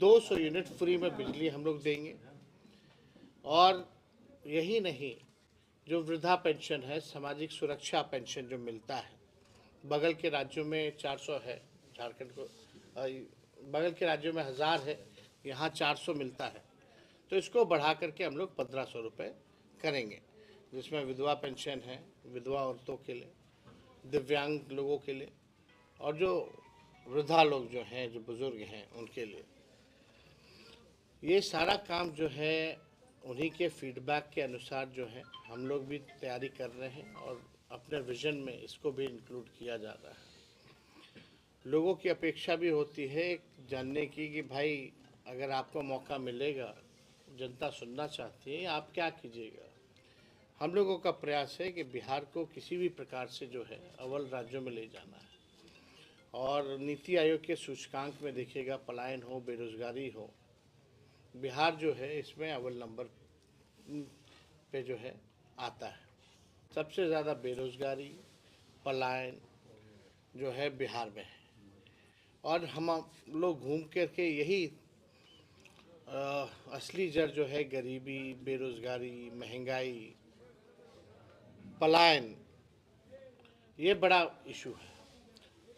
200 unit free में बिजली हम लोग देंगे। और यही नहीं, जो वृद्धा पेंशन है, सामाजिक सुरक्षा पेंशन जो मिलता है, बगल के राज्यों में 400 है, झारखंड को बगल के राज्यों में 1000 है, यहाँ 400 मिलता है। तो इसको बढ़ा करके हम लोग 1500 रुपये करेंगे, जिसमें विधवा पेंशन है, विधवा औरतों के लिए, दिव्यांग लोगों के लिए, और जो वृद्धा लोग जो हैं, जो बुज़ुर्ग हैं, उनके लिए। ये सारा काम जो है उन्हीं के फीडबैक के अनुसार जो है हम लोग भी तैयारी कर रहे हैं, और अपने विज़न में इसको भी इंक्लूड किया जा रहा है। लोगों की अपेक्षा भी होती है जानने की कि भाई अगर आपको मौका मिलेगा, जनता सुनना चाहती है, आप क्या कीजिएगा। हम लोगों का प्रयास है कि बिहार को किसी भी प्रकार से जो है अव्वल राज्यों में ले जाना है। और नीति आयोग के सूचकांक में देखिएगा, पलायन हो, बेरोजगारी हो, बिहार जो है इसमें अव्वल नंबर पे जो है आता है। सबसे ज़्यादा बेरोजगारी, पलायन जो है बिहार में है। और हम लोग घूम कर के यही असली जड़ जो है गरीबी, बेरोजगारी, महंगाई, पलायन, ये बड़ा इशू है।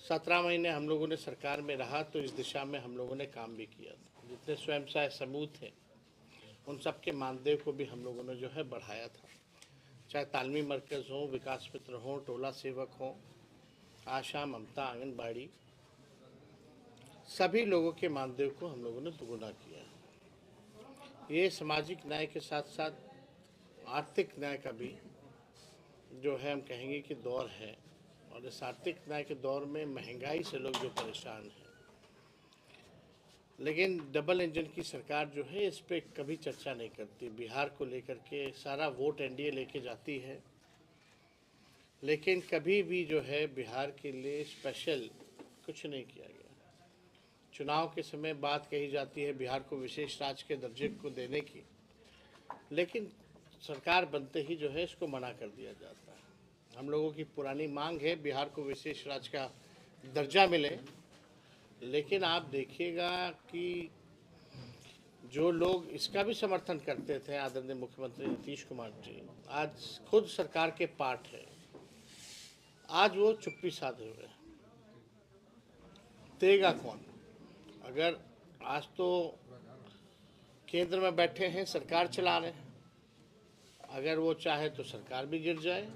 17 महीने हम लोगों ने सरकार में रहा तो इस दिशा में हम लोगों ने काम भी किया था। जितने स्वयं सहायक समूह थे उन सब के मानदेय को भी हम लोगों ने जो है बढ़ाया था। चाहे तालमी मरकज़ हो, विकास मित्र हो, टोला सेवक हो, आशा, ममता, आंगनबाड़ी, सभी लोगों के मानदेय को हम लोगों ने दोगुना किया। ये सामाजिक न्याय के साथ साथ आर्थिक न्याय का भी जो है हम कहेंगे कि दौर है। और इस आर्थिक न्याय के दौर में महंगाई से लोग जो परेशान हैं, लेकिन डबल इंजन की सरकार जो है इस पर कभी चर्चा नहीं करती। बिहार को लेकर के सारा वोट एनडीए लेके जाती है, लेकिन कभी भी जो है बिहार के लिए स्पेशल कुछ नहीं किया गया। चुनाव के समय बात कही जाती है बिहार को विशेष राज्य के दर्जे को देने की, लेकिन सरकार बनते ही जो है इसको मना कर दिया जाता है। हम लोगों की पुरानी मांग है बिहार को विशेष राज्य का दर्जा मिले, लेकिन आप देखिएगा कि जो लोग इसका भी समर्थन करते थे, आदरणीय मुख्यमंत्री नीतीश कुमार जी आज खुद सरकार के पार्ट है, आज वो चुप्पी साधे हुए हैं। देगा कौन? अगर आज तो केंद्र में बैठे हैं, सरकार चला रहे हैं, अगर वो चाहे तो सरकार भी गिर जाए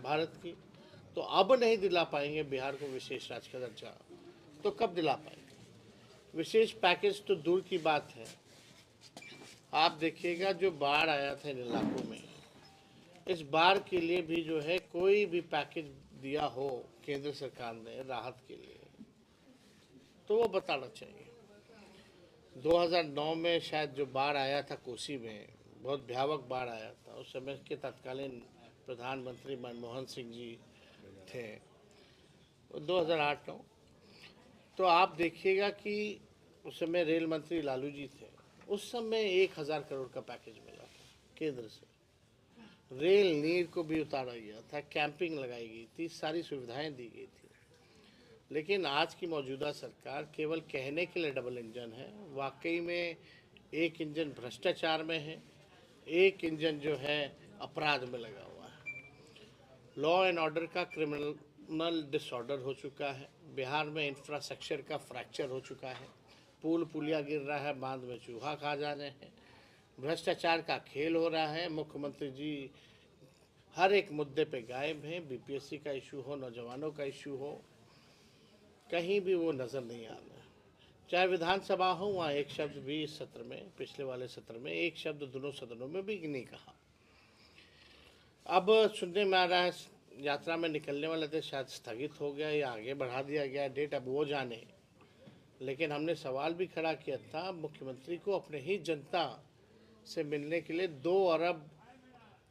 भारत की, तो अब नहीं दिला पाएंगे बिहार को विशेष राज्य का दर्जा, तो कब दिला पाएंगे? विशेष पैकेज तो दूर की बात है। आप देखिएगा जो बाढ़ आया था इन इलाकों में, इस बाढ़ के लिए भी जो है कोई भी पैकेज दिया हो केंद्र सरकार ने राहत के लिए, तो वो बताना चाहिए। 2009 में शायद जो बाढ़ आया था कोसी में, बहुत भयावह बाढ़ आया था, उस समय के तत्कालीन प्रधानमंत्री मनमोहन सिंह जी थे, 2008-9। तो आप देखिएगा कि उस समय रेल मंत्री लालू जी थे, उस समय 1000 करोड़ का पैकेज मिला था केंद्र से। रेल नीर को भी उतारा गया था, कैंपिंग लगाई गई थी, सारी सुविधाएं दी गई थी। लेकिन आज की मौजूदा सरकार केवल कहने के लिए डबल इंजन है, वाकई में एक इंजन भ्रष्टाचार में है, एक इंजन जो है अपराध में लगा हुआ है। लॉ एंड ऑर्डर का क्रिमिनल डिसऑर्डर हो चुका है। बिहार में इंफ्रास्ट्रक्चर का फ्रैक्चर हो चुका है, पुल पुलिया गिर रहा है, बांध में चूहा खा जा रहे हैं, भ्रष्टाचार का खेल हो रहा है। मुख्यमंत्री जी हर एक मुद्दे पे गायब हैं। बीपीएससी का इशू हो, नौजवानों का इशू हो, कहीं भी वो नज़र नहीं आ रहा। चाहे विधानसभा हो, वहाँ एक शब्द भी इस सत्र में, पिछले वाले सत्र में एक शब्द दोनों सदनों में भी नहीं कहा। अब सुनने में आ रहा है यात्रा में निकलने वाले थे, शायद स्थगित हो गया या आगे बढ़ा दिया गया डेट, अब वो जाने। लेकिन हमने सवाल भी खड़ा किया था मुख्यमंत्री को अपने ही जनता से मिलने के लिए 2 अरब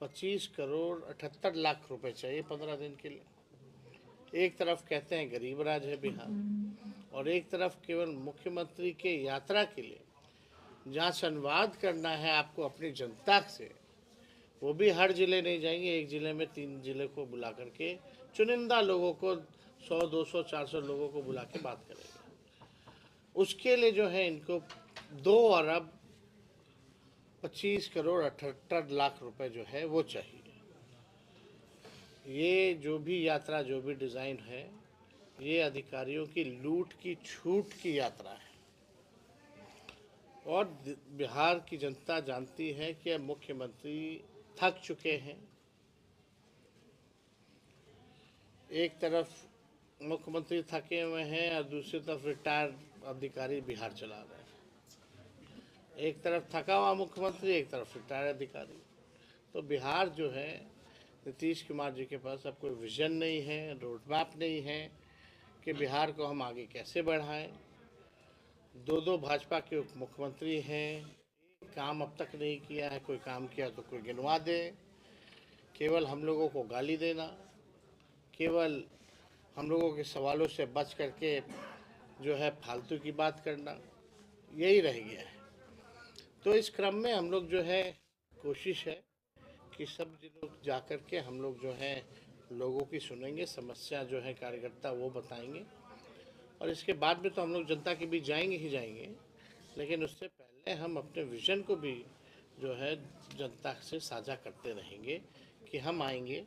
25 करोड़ 78 लाख रुपए चाहिए 15 दिन के लिए। एक तरफ कहते हैं गरीब राज्य है बिहार, और एक तरफ केवल मुख्यमंत्री के यात्रा के लिए जहाँ संवाद करना है आपको अपनी जनता से, वो भी हर जिले नहीं जाएंगे, एक जिले में 3 जिले को बुला करके चुनिंदा लोगों को 100, 200, 400 लोगों को बुला के बात करेंगे। उसके लिए जो है इनको 2 अरब 25 करोड़ 78 लाख रुपए जो है वो चाहिए। ये जो भी यात्रा, जो भी डिज़ाइन है, ये अधिकारियों की लूट की छूट की यात्रा है। और बिहार की जनता जानती है कि अब मुख्यमंत्री थक चुके हैं। एक तरफ मुख्यमंत्री थके हुए हैं और दूसरी तरफ रिटायर्ड अधिकारी बिहार चला रहे हैं। एक तरफ थका हुआ मुख्यमंत्री, एक तरफ रिटायर्ड अधिकारी। तो बिहार जो है, नीतीश कुमार जी के पास अब कोई विजन नहीं है, रोड मैप नहीं है कि बिहार को हम आगे कैसे बढ़ाएं। 2 भाजपा के उप मुख्यमंत्री हैं, काम अब तक नहीं किया है, कोई काम किया तो कोई गिनवा दे। केवल हम लोगों को गाली देना, केवल हम लोगों के सवालों से बच करके जो है फालतू की बात करना, यही रह गया है। तो इस क्रम में हम लोग जो है, कोशिश है कि सब जिलों जा कर के हम लोग जो है लोगों की सुनेंगे, समस्या जो है कार्यकर्ता वो बताएंगे, और इसके बाद में तो हम लोग जनता के बीच जाएंगे ही जाएंगे, लेकिन उससे पहले हम अपने विज़न को भी जो है जनता से साझा करते रहेंगे कि हम आएंगे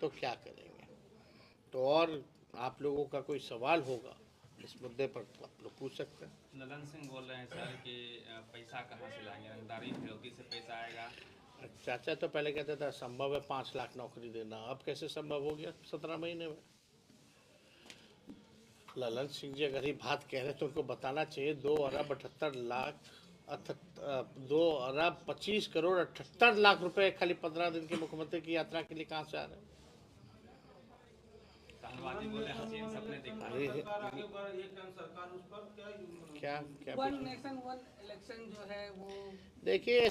तो क्या करेंगे। तो और आप लोगों का कोई सवाल होगा इस मुद्दे पर तो आप लोग पूछ सकते हैं। ललन सिंह बोल रहे हैं सर कि पैसा कहाँ से लाएंगे, रंगदारी फिरौती से पैसा आएगा। चाचा तो पहले कहते थे संभव है 5 लाख नौकरी देना, अब कैसे संभव हो गया 17 महीने में। ललन सिंह जी अगर ये बात कह रहे हैं तो उनको बताना चाहिए 2 अरब 78 लाख 2 अरब 25 करोड़ 78 लाख रुपए खाली 15 दिन के मुख्यमंत्री की यात्रा के लिए कहाँ से आ रहे हैं। शाहनवाजी बोले हसीन सपने देखा। क्या क्या वन नेशन वन इलेक्शन जो है वो, देखिए,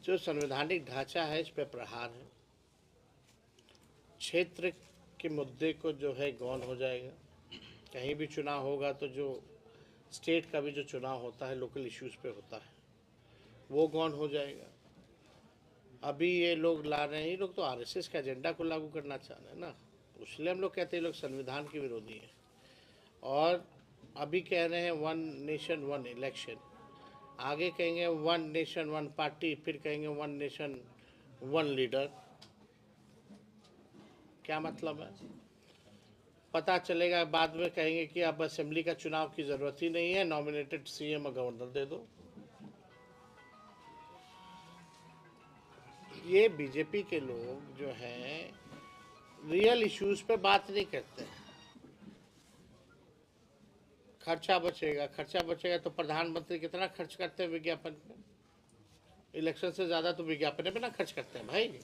जो संवैधानिक ढांचा है इस पे प्रहार है। क्षेत्र के मुद्दे को जो है गौन हो जाएगा। कहीं भी चुनाव होगा तो जो स्टेट का भी जो चुनाव होता है लोकल इश्यूज पे होता है, वो गौन हो जाएगा। अभी ये लोग ला रहे हैं, ये लोग तो आरएसएस के एजेंडा को लागू करना चाह रहे हैं ना, इसलिए हम लोग कहते हैं लोग संविधान के विरोधी हैं। और अभी कह रहे हैं 1 नेशन 1 इलेक्शन, आगे कहेंगे 1 नेशन 1 पार्टी, फिर कहेंगे 1 नेशन 1 लीडर। क्या मतलब है? पता चलेगा बाद में कहेंगे कि अब असेंबली का चुनाव की ज़रूरत ही नहीं है, नॉमिनेटेड सीएम और गवर्नर दे दो। ये बीजेपी के लोग जो हैं रियल इश्यूज पे बात नहीं करते हैं। खर्चा बचेगा तो प्रधानमंत्री कितना खर्च करते हैं विज्ञापन पे? इलेक्शन से ज़्यादा तो विज्ञापन पे ना खर्च करते हैं भाई।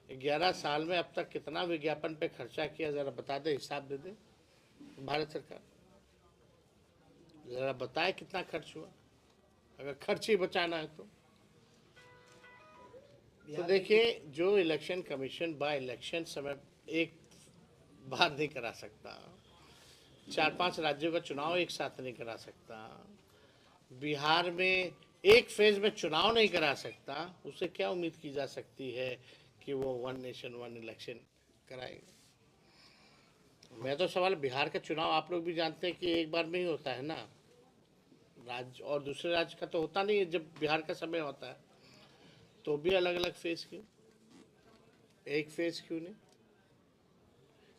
11 साल में अब तक कितना विज्ञापन पे खर्चा किया, ज़रा बता दे, हिसाब दे दे भारत सरकार, ज़रा बताए कितना खर्च हुआ, अगर खर्च ही बचाना है तो। देखिए, जो इलेक्शन कमीशन बाय इलेक्शन समय एक बार नहीं करा सकता, 4-5 राज्यों का चुनाव एक साथ नहीं करा सकता, बिहार में एक फेज में चुनाव नहीं करा सकता, उससे क्या उम्मीद की जा सकती है कि वो 1 नेशन 1 इलेक्शन कराएगा। मैं तो सवाल, बिहार का चुनाव आप लोग भी जानते हैं कि एक बार में ही होता है ना, राज्य और दूसरे राज्य का तो होता नहीं है। जब बिहार का समय होता है तो भी अलग अलग फेज क्यों, एक फेज क्यों नहीं,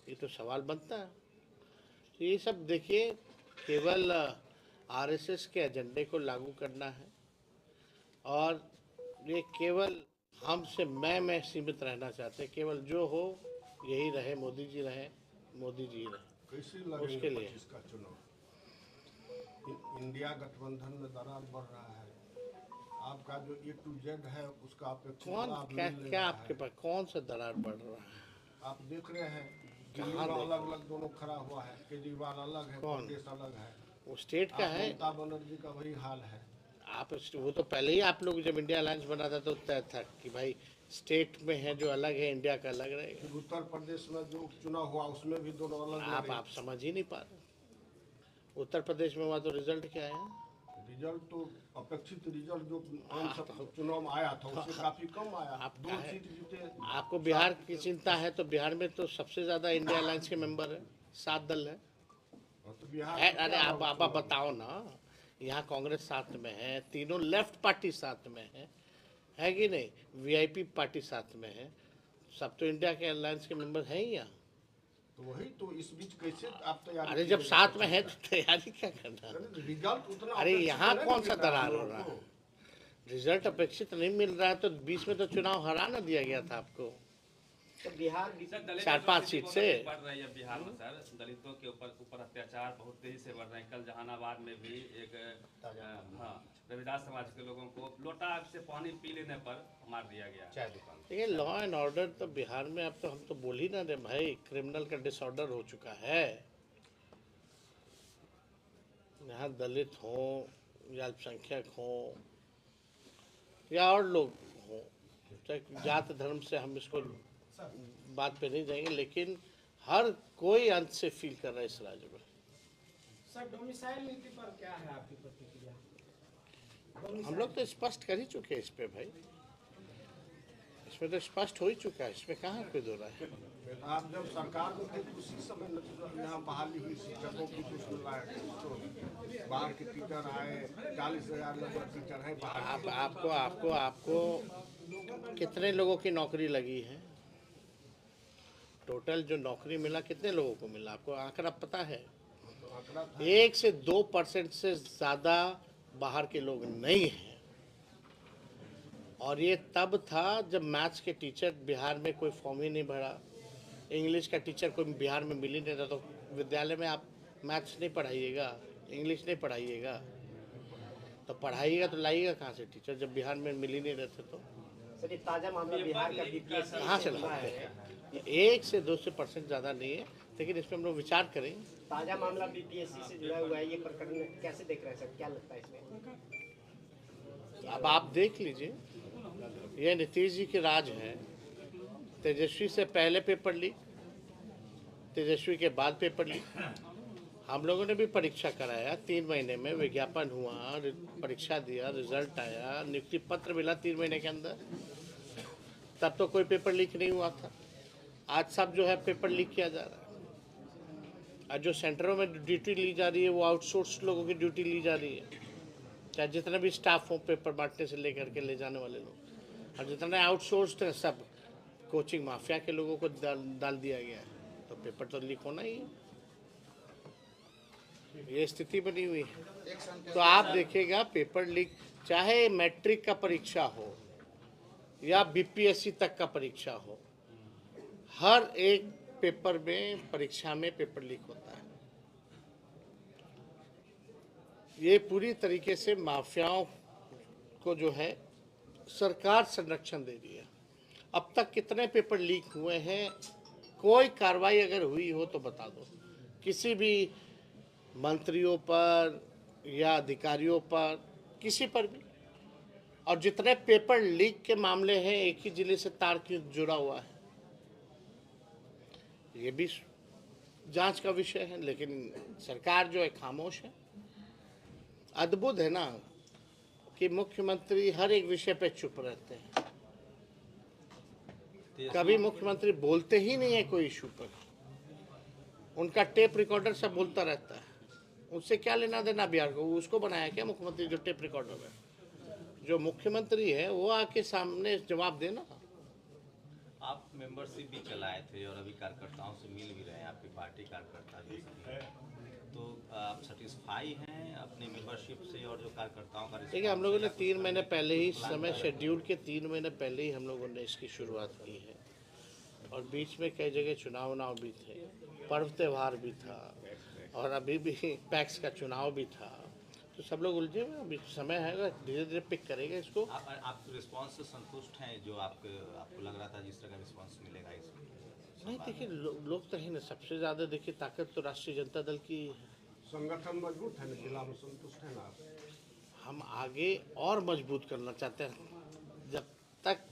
ये तो सवाल बनता है। तो ये सब देखिए, केवल आरएसएस के एजेंडे को लागू करना है, और ये केवल हमसे मैं सीमित रहना चाहते हैं। केवल जो हो यही रहे, मोदी जी रहे, मोदी जी रहे, उसके लिए का चुनाव इंडिया गठबंधन में दरार बढ़ रहा है। आपका जो A to Z है उसका अपेक्षित कौन लाभ क्या नहीं ले क्या रहा आपके है। पास कौन सा दरार बढ़ रहा है? आप देख रहे हैं दिल्ली कहाँ में देख- अलग अलग दोनों खड़ा हुआ है, केजरीवाल अलग है, कौन? प्रदेश अलग है। वो स्टेट का है। ममता बनर्जी का वही हाल है। आप वो तो पहले ही आप लोग जब इंडिया अलायंस बना था तो तय था कि भाई स्टेट में है जो अलग है, इंडिया का अलग रहेगा। फिर उत्तर प्रदेश में जो चुनाव हुआ उसमें भी दोनों अलग लड़े। आप समझ ही नहीं पा रहे। उत्तर प्रदेश में हुआ तो रिजल्ट क्या है? रिजल्ट तो अपेक्षित रिजल्ट जो चुनाव में आया था उससे काफी कम आया। आप 2 क्या है? सीट जीते। आपको बिहार की चिंता है तो बिहार में तो सबसे ज़्यादा इंडिया अलायंस के मेंबर है, 7 दल है। तो बिहार है। में अरे क्या आप बताओ ना, यहाँ कांग्रेस साथ में है, तीनों लेफ्ट पार्टी साथ में है कि नहीं? वीआईपी पार्टी साथ में है, सब तो इंडिया के अलायंस के मेंबर हैं ही यहाँ। तो वही तो इस बीच कैसे आप तैयारी अरे जब कीजिएगा साथ में 25 है का? तो तैयारी क्या करना? रिजल्ट उतना अरे अपेक्षित यहाँ नहीं कौन मिल सा रहा है दरार हम हो लोग रहा को। है? रिजल्ट अपेक्षित नहीं मिल रहा है तो बीच में तो चुनाव हरा ना दिया गया था आपको। तो बिहार सर, दलित 4-5 स्थिति सीट बहुत से। अधिक बढ़ रही है बिहार में सर। दलितों के ऊपर अत्याचार बहुत तेजी से बढ़ रहे हैं। कल जहानाबाद में भी एक हाँ, रविदास समाज के लोगों को लोटा से पानी पी लेने पर मार दिया गया। चाय दुकान। देखिए लॉ एंड ऑर्डर तो बिहार में अब तो हम तो बोल ही ना रहे भाई, क्रिमिनल का डिसऑर्डर हो चुका है। यहाँ दलित हो या अल्पसंख्यक हो या और लोग हो, चाहे जात धर्म से हम इसको बात पे नहीं जाएंगे, लेकिन हर कोई अंत से फील कर रहा है इस राज्य में। सर डोमिसाइल नीति पर क्या है आपकी प्रतिक्रिया? हम लोग तो स्पष्ट कर ही चुके हैं इस पे भाई, इसमें तो स्पष्ट हो ही चुका है, इसमें कहाँ कोई दो रहा है। आप जब सरकार में थे उसी समय यहाँ बहाली हुई शिक्षकों की कुछ तो बाहर के टीचर आए, 40,000 नंबर टीचर हैं बाहर। आपको कितने लोगों की नौकरी लगी है? टोटल जो नौकरी मिला कितने लोगों को मिला? आपको आंकड़ा पता है? 1 से 2% से ज़्यादा बाहर के लोग नहीं हैं। और ये तब था जब मैथ्स के टीचर बिहार में कोई फॉर्म ही नहीं भरा, इंग्लिश का टीचर कोई बिहार में मिल ही नहीं रहा। तो विद्यालय में आप मैथ्स नहीं पढ़ाइएगा, इंग्लिश नहीं पढ़ाइएगा, तो पढ़ाइएगा तो लाइएगा कहाँ से टीचर जब बिहार में मिल ही नहीं रहे थे? तो सर ये ताजा मामला बिहार का बीपीएससी कहाँ से लाते हैं? 1 से 2% ज़्यादा नहीं है, लेकिन इसमें हम लोग विचार करें। ताजा मामला बीपीएससी से जुड़ा हुआ है, ये प्रकरण कैसे देख रहे हैं सर? क्या लगता है इसमें? अब आप देख लीजिए, ये नीतीश जी के राज है। तेजस्वी से पहले पेपर लीक, तेजस्वी के बाद पेपर लीक। हम लोगों ने भी परीक्षा कराया, 3 महीने में विज्ञापन हुआ, परीक्षा दिया, रिजल्ट आया, नियुक्ति पत्र मिला 3 महीने के अंदर। तब तो कोई पेपर लीक नहीं हुआ था। आज सब जो है पेपर लीक किया जा रहा है। आज जो सेंटरों में ड्यूटी ली जा रही है वो आउटसोर्स लोगों की ड्यूटी ली जा रही है। चाहे जितने भी स्टाफ हो पेपर बांटने से लेकर के ले जाने वाले लोग, और जितने आउटसोर्स्ड हैं सब कोचिंग माफिया के लोगों को डाल दिया गया है। तो पेपर तो लीक होना ही है। ये स्थिति बनी हुई है। तो आप देखिएगा पेपर लीक, चाहे मैट्रिक का परीक्षा हो या बीपीएससी तक का परीक्षा हो, हर एक पेपर में परीक्षा में पेपर लीक होता है। ये पूरी तरीके से माफियाओं को जो है सरकार संरक्षण दे रही है। अब तक कितने पेपर लीक हुए हैं? कोई कार्रवाई अगर हुई हो तो बता दो, किसी भी मंत्रियों पर या अधिकारियों पर, किसी पर भी। और जितने पेपर लीक के मामले हैं एक ही जिले से तार क्यों जुड़ा हुआ है, ये भी जांच का विषय है। लेकिन सरकार जो है खामोश है। अद्भुत है ना कि मुख्यमंत्री हर एक विषय पे चुप रहते हैं। कभी मुख्यमंत्री बोलते ही नहीं है कोई इशू पर। उनका टेप रिकॉर्डर सब बोलता रहता है। उससे क्या लेना देना बिहार को? उसको बनाया क्या मुख्यमंत्री जो टेप रिकॉर्डर है? जो मुख्यमंत्री है वो आके सामने जवाब देना। आप मेंबरशिप भी चलाए थे और अभी कार्यकर्ताओं से मिल भी रहे हैं, आपकी पार्टी कार्यकर्ता भी हैं। तो आप सेटिस्फाई हैं अपनी मेंबरशिप से और जो कार्यकर्ताओं का? देखिए हम लोगों ने 3 महीने पहले ही, समय शेड्यूल के 3 महीने पहले ही हम लोगों ने इसकी शुरुआत की है। और बीच में कई जगह चुनाव भी थे, पर्व त्यौहार भी था, और अभी भी पैक्स का चुनाव भी था। तो सब लोग उलझे हुए, अभी समय है, धीरे धीरे पिक करेंगे इसको। आप रिस्पांस से संतुष्ट हैं? जो आपको लग रहा था जिस तरह का रिस्पांस मिलेगा इसमें? नहीं देखिए लोग तो है ना, सबसे ज़्यादा देखिए ताकत तो राष्ट्रीय जनता दल की है। संगठन मजबूत है ना, जिला में संतुष्ट है ना आप? हम आगे और मजबूत करना चाहते हैं। जब तक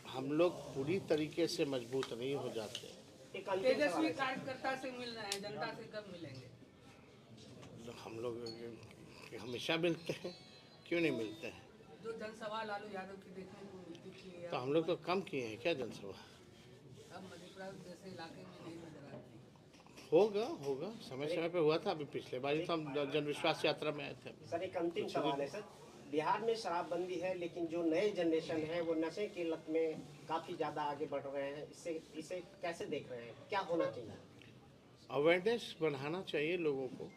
हम लोग पूरी तरीके से मजबूत नहीं हो जाते। एक अंतिम सवाल तेजस्वी है। कार्यकर्ता से मिल रहे हैं, जनता से कब मिलेंगे? हम लोग हमेशा मिलते हैं, क्यों नहीं मिलते हैं? जो जनसभा लालू यादव की देखने को मिलती थी, तो हम लोग तो कम किए हैं क्या जनसभा? अब मधेपुरा जैसे इलाके में नहीं नजर आती। होगा होगा, समय समय पे हुआ था। अभी पिछले बार ही तो हम जन विश्वास यात्रा में आए थे। सर एक अंतिम सवाल है सर, बिहार में शराबबंदी है लेकिन जो नए जनरेशन है वो नशे की लत में काफी ज्यादा आगे बढ़ रहे हैं, इसे कैसे देख रहे हैं, क्या होना चाहिए? अवेयरनेस बढ़ाना चाहिए लोगों को।